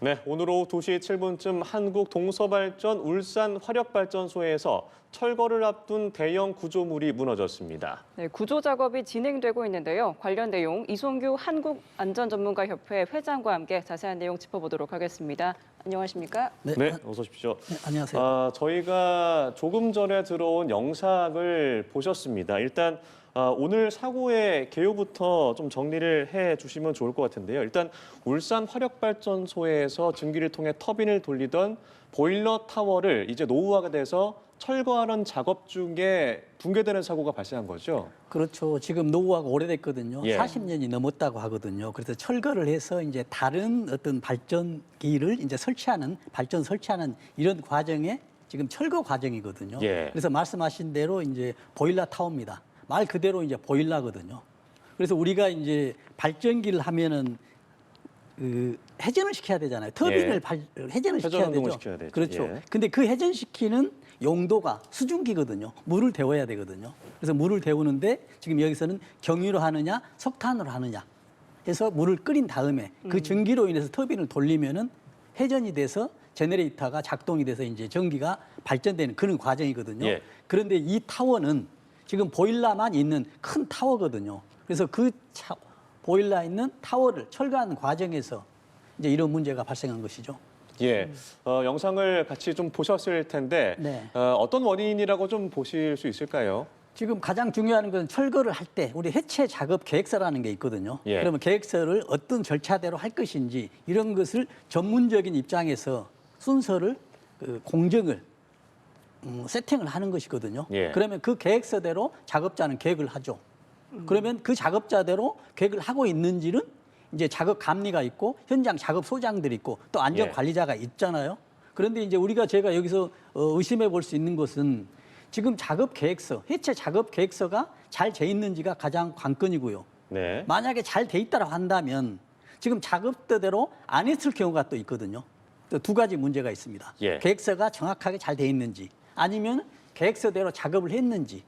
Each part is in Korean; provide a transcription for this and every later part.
네, 오늘 오후 2시 7분쯤 한국 동서발전 울산 화력발전소에서 철거를 앞둔 대형 구조물이 무너졌습니다. 네, 구조 작업이 진행되고 있는데요. 관련 내용 이송규 한국안전전문가협회 회장과 함께 자세한 내용 짚어보도록 하겠습니다. 안녕하십니까? 네, 어서 오십시오. 네, 안녕하세요. 저희가 조금 전에 들어온 영상을 보셨습니다. 일단 오늘 사고의 개요부터 좀 정리를 해주시면 좋을 것 같은데요. 일단 울산 화력발전소에서 증기를 통해 터빈을 돌리던 보일러 타워를 이제 노후화가 돼서 철거하는 작업 중에 붕괴되는 사고가 발생한 거죠? 그렇죠. 지금 노후화가 오래됐거든요. 예. 40년이 넘었다고 하거든요. 그래서 철거를 해서 이제 다른 어떤 발전기를 이제 발전 설치하는 이런 과정에 지금 철거 과정이거든요. 예. 그래서 말씀하신 대로 이제 보일러 타워입니다. 말 그대로 이제 보일러거든요. 그래서 우리가 이제 발전기를 하면은 회전을 시켜야 되잖아요. 터빈을 회전을 시켜야 회전운동을 되죠. 시켜야 되죠. 그렇죠. 예. 근데 그 회전시키는 용도가 수증기거든요. 물을 데워야 되거든요. 그래서 물을 데우는데 지금 여기서는 경유로 하느냐, 석탄으로 하느냐 해서 물을 끓인 다음에 그 전기로 인해서 터빈을 돌리면은 회전이 돼서 제너레이터가 작동이 돼서 이제 전기가 발전되는 그런 과정이거든요. 예. 그런데 이 타워는 지금 보일러만 있는 큰 타워거든요. 그래서 그 보일러 있는 타워를 철거하는 과정에서 이제 이런 문제가 발생한 것이죠. 예, 영상을 같이 좀 보셨을 텐데 네. 어떤 원인이라고 좀 보실 수 있을까요? 지금 가장 중요한 건 철거를 할 때 우리 해체 작업 계획서라는 게 있거든요. 예. 그러면 계획서를 어떤 절차대로 할 것인지 이런 것을 전문적인 입장에서 순서를 공정을 세팅을 하는 것이거든요. 예. 그러면 그 계획서대로 작업자는 계획을 하죠. 그러면 그 작업자대로 계획을 하고 있는지는 이제 작업 감리가 있고 현장 작업 소장들이 있고 또 안전 관리자가 있잖아요. 그런데 이제 제가 여기서 의심해 볼 수 있는 것은 지금 작업 계획서, 해체 작업 계획서가 잘 돼 있는지가 가장 관건이고요. 네. 만약에 잘 돼 있다고 한다면 지금 작업대로 안 했을 경우가 또 있거든요. 또 두 가지 문제가 있습니다. 예. 계획서가 정확하게 잘 돼 있는지 아니면 계획서대로 작업을 했는지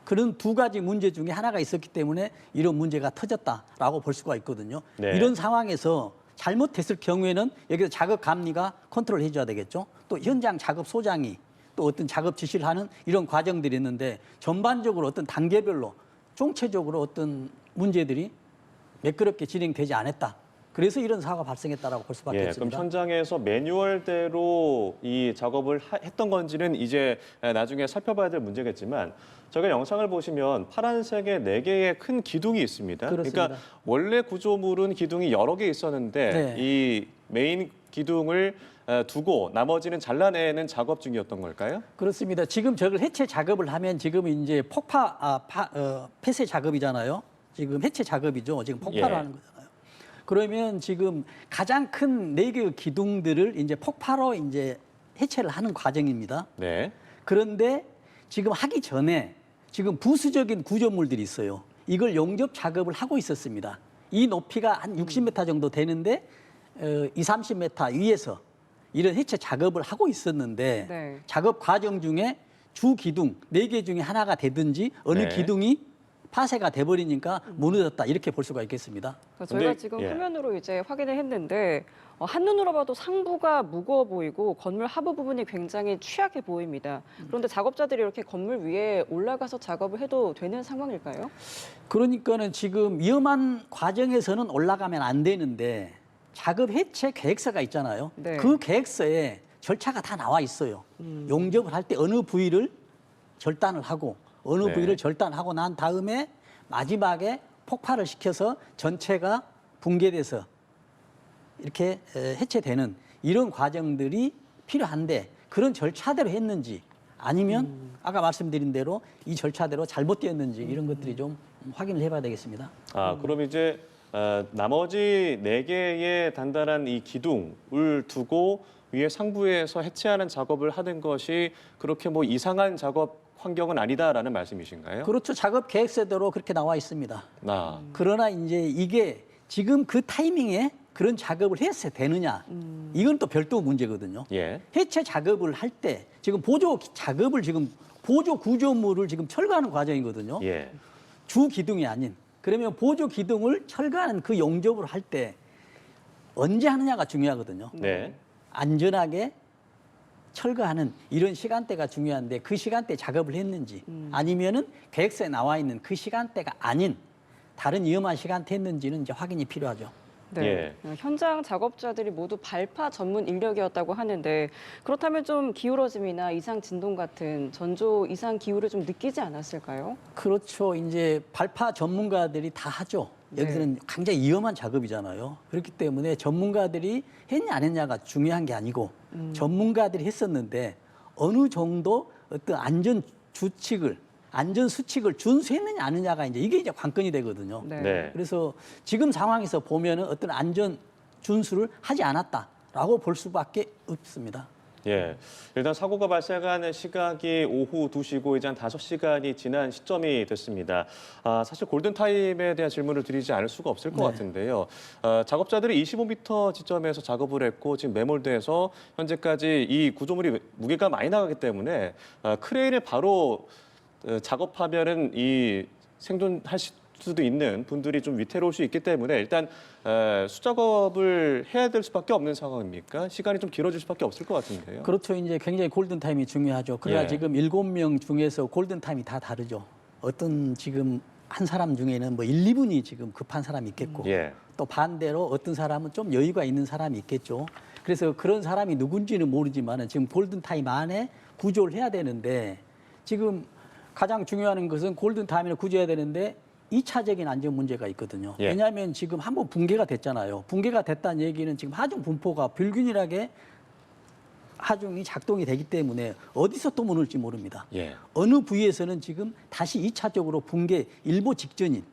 그런 두 가지 문제 중에 하나가 있었기 때문에 이런 문제가 터졌다라고 볼 수가 있거든요. 네. 이런 상황에서 잘못했을 경우에는 여기서 작업 감리가 컨트롤 해줘야 되겠죠. 또 현장 작업 소장이 또 어떤 작업 지시를 하는 이런 과정들이 있는데 전반적으로 어떤 단계별로 총체적으로 어떤 문제들이 매끄럽게 진행되지 않았다. 그래서 이런 사고가 발생했다라고 볼 수밖에 그럼 없습니다. 현장에서 매뉴얼대로 이 작업을 했던 건지는 이제 나중에 살펴봐야 될 문제겠지만 저희가 영상을 보시면 파란색의 4개의 큰 기둥이 있습니다. 그렇습니다. 그러니까 원래 구조물은 기둥이 여러 개 있었는데 네. 이 메인 기둥을 두고 나머지는 잘라내는 작업 중이었던 걸까요? 그렇습니다. 지금 저걸 해체 작업을 하면 지금 이제 폐쇄 작업이잖아요. 지금 해체 작업이죠. 지금 폭파를 예. 하는 거잖아요. 그러면 지금 가장 큰 4개의 기둥들을 이제 폭파로 이제 해체를 하는 과정입니다. 네. 그런데 지금 하기 전에 지금 부수적인 구조물들이 있어요. 이걸 용접 작업을 하고 있었습니다. 이 높이가 한 60m 정도 되는데 30m 위에서 이런 해체 작업을 하고 있었는데 네. 작업 과정 중에 주 기둥 4개 중에 하나가 되든지 어느 네. 기둥이 파쇄가 돼버리니까 무너졌다 이렇게 볼 수가 있겠습니다. 저희가 근데, 지금 예. 화면으로 이제 확인을 했는데 한눈으로 봐도 상부가 무거워 보이고 건물 하부 부분이 굉장히 취약해 보입니다. 그런데 작업자들이 이렇게 건물 위에 올라가서 작업을 해도 되는 상황일까요? 그러니까는 지금 위험한 과정에서는 올라가면 안 되는데 작업 해체 계획서가 있잖아요. 네. 그 계획서에 절차가 다 나와 있어요. 용접을 할 때 어느 부위를 절단을 하고 어느 네. 부위를 절단하고 난 다음에 마지막에 폭발을 시켜서 전체가 붕괴돼서 이렇게 해체되는 이런 과정들이 필요한데 그런 절차대로 했는지 아니면 아까 말씀드린 대로 이 절차대로 잘못되었는지 이런 것들이 좀 확인을 해봐야 되겠습니다. 그럼 이제 나머지 4개의 단단한 이 기둥을 두고 위에 상부에서 해체하는 작업을 하는 것이 그렇게 뭐 이상한 작업 환경은 아니다라는 말씀이신가요? 그렇죠. 작업 계획서대로 그렇게 나와 있습니다. 그러나 이제 이게 지금 그 타이밍에 그런 작업을 했어야 되느냐 이건 또 별도 문제거든요. 예. 해체 작업을 할 때 지금 보조 구조물을 지금 철거하는 과정이거든요. 예. 주 기둥이 아닌 그러면 보조 기둥을 철거하는 그 용접을 할 때 언제 하느냐가 중요하거든요. 네. 안전하게 철거하는 이런 시간대가 중요한데 그 시간대에 작업을 했는지 아니면은 계획서에 나와 있는 그 시간대가 아닌 다른 위험한 시간대 했는지는 이제 확인이 필요하죠. 네. 현장 작업자들이 모두 발파 전문 인력이었다고 하는데 그렇다면 좀 기울어짐이나 이상 진동 같은 전조 이상 기후를 좀 느끼지 않았을까요? 그렇죠. 이제 발파 전문가들이 다 하죠. 여기서는 굉장히 위험한 작업이잖아요. 그렇기 때문에 전문가들이 했냐 안 했냐가 중요한 게 아니고 전문가들이 했었는데 어느 정도 어떤 안전 수칙을 준수했느냐 안 했느냐가 이게 이제 관건이 되거든요. 네. 그래서 지금 상황에서 보면은 어떤 안전 준수를 하지 않았다라고 볼 수밖에 없습니다. 예. 일단 사고가 발생한 시각이 오후 2시고 이제 한 5시간이 지난 시점이 됐습니다. 사실 골든타임에 대한 질문을 드리지 않을 수가 없을 것 네. 같은데요. 작업자들이 25m 지점에서 작업을 했고 지금 매몰돼서 현재까지 이 구조물이 무게가 많이 나가기 때문에 크레인을 바로 작업하면은 이 생존할 수도 있는 분들이 좀 위태로울 수 있기 때문에 일단 수작업을 해야 될 수밖에 없는 상황입니까? 시간이 좀 길어질 수밖에 없을 것 같은데요. 그렇죠. 이제 굉장히 골든타임이 중요하죠. 그러나 예. 지금 7명 중에서 골든타임이 다 다르죠. 어떤 지금 한 사람 중에는 뭐 1, 2분이 지금 급한 사람이 있겠고 예. 또 반대로 어떤 사람은 좀 여유가 있는 사람이 있겠죠. 그래서 그런 사람이 누군지는 모르지만 지금 골든타임 안에 구조를 해야 되는데 지금 가장 중요한 것은 골든타임을 구조해야 되는데 2차적인 안전 문제가 있거든요. 예. 왜냐하면 지금 한번 붕괴가 됐잖아요. 붕괴가 됐다는 얘기는 지금 하중 분포가 불균일하게 하중이 작동이 되기 때문에 어디서 또 무너질지 모릅니다. 예. 어느 부위에서는 지금 다시 2차적으로 붕괴 일보 직전인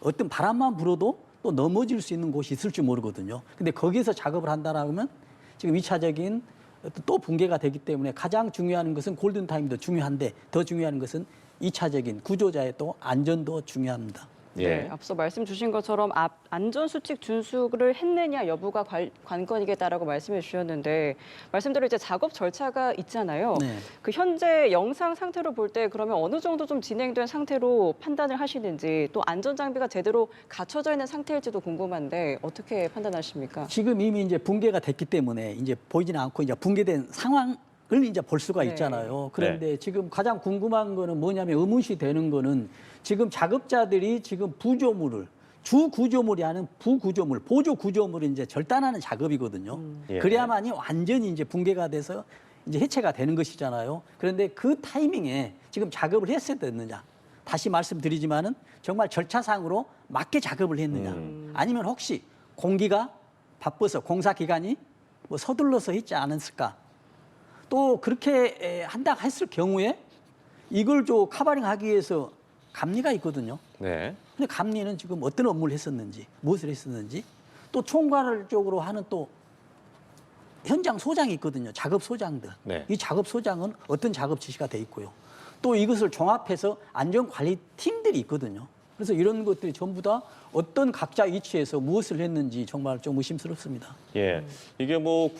어떤 바람만 불어도 또 넘어질 수 있는 곳이 있을지 모르거든요. 근데 거기에서 작업을 한다라면 지금 2차적인 또 붕괴가 되기 때문에 가장 중요한 것은 골든타임도 중요한데 더 중요한 것은 2차적인 구조자의 또 안전도 중요합니다. 예. 네, 앞서 말씀 주신 것처럼 안전수칙 준수를 했느냐 여부가 관건이겠다라고 말씀해 주셨는데 말씀대로 이제 작업 절차가 있잖아요. 네. 그 현재 영상 상태로 볼 때 그러면 어느 정도 좀 진행된 상태로 판단을 하시는지 또 안전 장비가 제대로 갖춰져 있는 상태일지도 궁금한데 어떻게 판단하십니까? 지금 이미 이제 붕괴가 됐기 때문에 이제 보이지는 않고 이제 붕괴된 상황을 이제 볼 수가 네. 있잖아요. 그런데 지금 가장 궁금한 거는 뭐냐면 의문시 되는 거는 지금 작업자들이 지금 주 구조물이 아닌 부구조물, 보조 구조물을 이제 절단하는 작업이거든요. 예. 그래야만이 완전히 이제 붕괴가 돼서 이제 해체가 되는 것이잖아요. 그런데 그 타이밍에 지금 작업을 했어야 됐느냐? 다시 말씀드리지만은 정말 절차상으로 맞게 작업을 했느냐? 아니면 혹시 공기가 바빠서 공사 기간이 뭐 서둘러서 했지 않았을까? 또 그렇게 한다 했을 경우에 이걸 커버링하기 위해서 감리가 있거든요. 네. 근데 감리는 지금 어떤 업무를 했었는지, 무엇을 했었는지, 또 총괄적으로 하는 또 현장 소장이 있거든요. 작업 소장들. 네. 이 작업 소장은 어떤 작업 지시가 돼 있고요. 또 이것을 종합해서 안전관리 팀들이 있거든요. 그래서 이런 것들이 전부 다 어떤 각자 위치에서 무엇을 했는지 정말 좀 의심스럽습니다. 예. 이게 뭐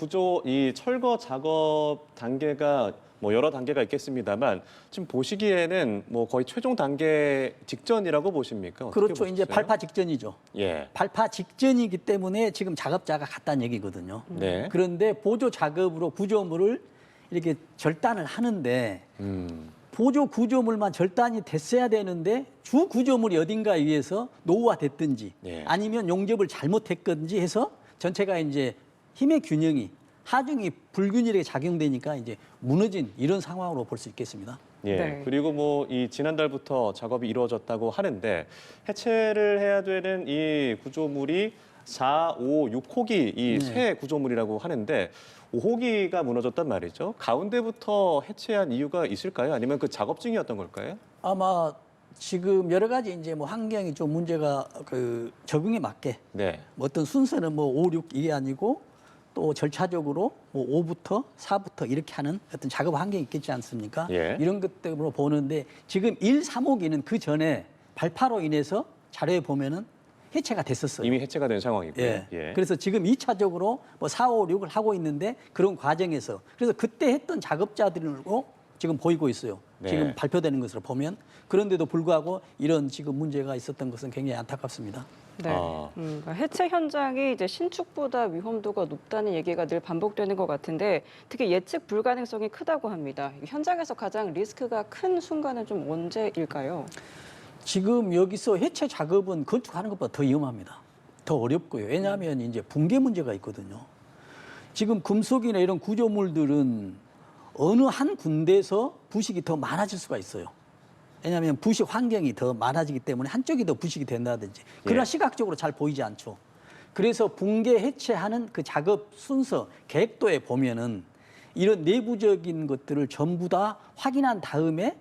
이 철거 작업 단계가 뭐 여러 단계가 있겠습니다만 지금 보시기에는 뭐 거의 최종 단계 직전이라고 보십니까? 어떻게 그렇죠. 이제 보십니까? 발파 직전이죠. 예. 발파 직전이기 때문에 지금 작업자가 갔다는 얘기거든요. 네. 그런데 보조 작업으로 구조물을 이렇게 절단을 하는데 보조 구조물만 절단이 됐어야 되는데 주 구조물이 어딘가에 의해서 노후화됐든지 예. 아니면 용접을 잘못했든지 해서 전체가 이제 힘의 균형이 하중이 불균일하게 작용되니까 이제 무너진 이런 상황으로 볼 수 있겠습니다. 예. 네. 그리고 뭐 이 지난달부터 작업이 이루어졌다고 하는데 해체를 해야 되는 이 구조물이 4, 5, 6호기 이 네. 세 구조물이라고 하는데 5호기가 무너졌단 말이죠. 가운데부터 해체한 이유가 있을까요? 아니면 그 작업 중이었던 걸까요? 아마 지금 여러 가지 이제 뭐 환경이 좀 문제가 적응에 맞게 네. 뭐 어떤 순서는 뭐 5, 6 이게 아니고 또 절차적으로 뭐 5부터 4부터 이렇게 하는 어떤 작업 환경이 있겠지 않습니까? 예. 이런 것들로 보는데 지금 1, 3호기는 그 전에 발파로 인해서 자료에 보면은 해체가 됐었어요. 이미 해체가 된 상황이고요. 예. 예. 그래서 지금 2차적으로 뭐 4, 5, 6을 하고 있는데 그런 과정에서 그래서 그때 했던 작업자들로 지금 보이고 있어요. 네. 지금 발표되는 것으로 보면 그런데도 불구하고 이런 지금 문제가 있었던 것은 굉장히 안타깝습니다. 네. 그러니까 해체 현장이 이제 신축보다 위험도가 높다는 얘기가 늘 반복되는 것 같은데 특히 예측 불가능성이 크다고 합니다. 현장에서 가장 리스크가 큰 순간은 좀 언제일까요? 지금 여기서 해체 작업은 건축하는 것보다 더 위험합니다. 더 어렵고요. 왜냐하면 이제 붕괴 문제가 있거든요. 지금 금속이나 이런 구조물들은 어느 한 군데에서 부식이 더 많아질 수가 있어요. 왜냐하면 부식 환경이 더 많아지기 때문에 한쪽이 더 부식이 된다든지. 그러나 예. 시각적으로 잘 보이지 않죠. 그래서 붕괴 해체하는 그 작업 순서, 계획도에 보면은 이런 내부적인 것들을 전부 다 확인한 다음에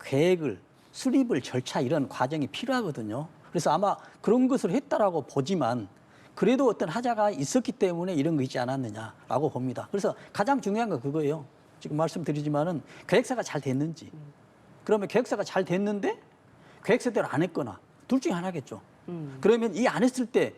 계획을, 수립을, 절차 이런 과정이 필요하거든요. 그래서 아마 그런 것을 했다라고 보지만 그래도 어떤 하자가 있었기 때문에 이런 거 있지 않았느냐라고 봅니다. 그래서 가장 중요한 건 그거예요. 지금 말씀드리지만은 계획서가 잘 됐는지. 그러면 계획서가 잘 됐는데 계획서대로 안 했거나 둘 중에 하나겠죠. 그러면 이 안 했을 때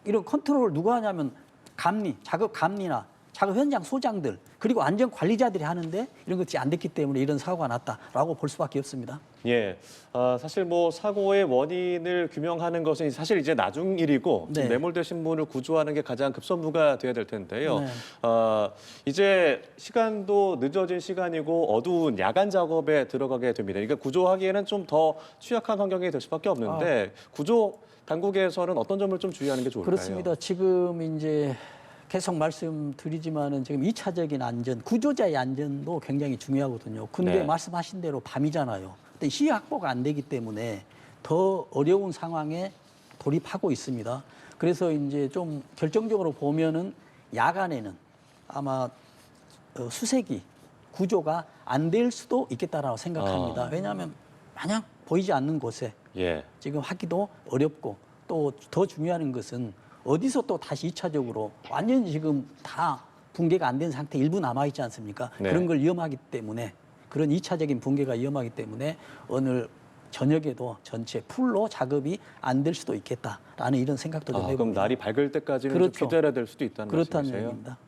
이런 컨트롤을 누가 하냐면 감리, 작업 감리나 작업 현장 소장들 그리고 안전 관리자들이 하는데 이런 것이 안 됐기 때문에 이런 사고가 났다라고 볼 수밖에 없습니다. 예, 사실 뭐 사고의 원인을 규명하는 것은 사실 이제 나중 일이고 지금 네. 매몰되신 분을 구조하는 게 가장 급선무가 돼야 될 텐데요. 네. 이제 시간도 늦어진 시간이고 어두운 야간 작업에 들어가게 됩니다. 그러니까 구조하기에는 좀 더 취약한 환경이 될 수밖에 없는데 구조 당국에서는 어떤 점을 좀 주의하는 게 좋을까요? 그렇습니다. 지금 이제 계속 말씀드리지만은 지금 2차적인 안전, 구조자의 안전도 굉장히 중요하거든요. 근데 네. 말씀하신 대로 밤이잖아요. 근데 시야 확보가 안 되기 때문에 더 어려운 상황에 돌입하고 있습니다. 그래서 이제 좀 결정적으로 보면은 야간에는 아마 수색이 구조가 안 될 수도 있겠다라고 생각합니다. 왜냐하면 마냥 보이지 않는 곳에 예. 지금 하기도 어렵고 또 더 중요한 것은 어디서 또 다시 2차적으로 완전히 지금 다 붕괴가 안 된 상태 일부 남아있지 않습니까? 네. 그런 걸 위험하기 때문에 그런 2차적인 붕괴가 위험하기 때문에 오늘 저녁에도 전체 풀로 작업이 안 될 수도 있겠다라는 이런 생각도 좀 그럼 해봅니다. 날이 밝을 때까지는 그렇죠. 좀 기다려야 될 수도 있다는 그렇다는 말씀이세요? 얘기입니다.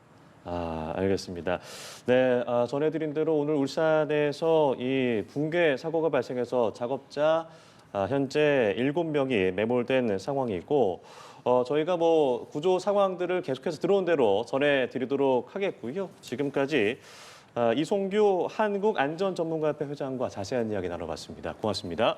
알겠습니다. 네, 전해드린 대로 오늘 울산에서 이 붕괴 사고가 발생해서 작업자 현재 7명이 매몰된 상황이고 저희가 뭐 구조 상황들을 계속해서 들어온 대로 전해드리도록 하겠고요. 지금까지 이송규 한국안전전문가협회 회장과 자세한 이야기 나눠봤습니다. 고맙습니다.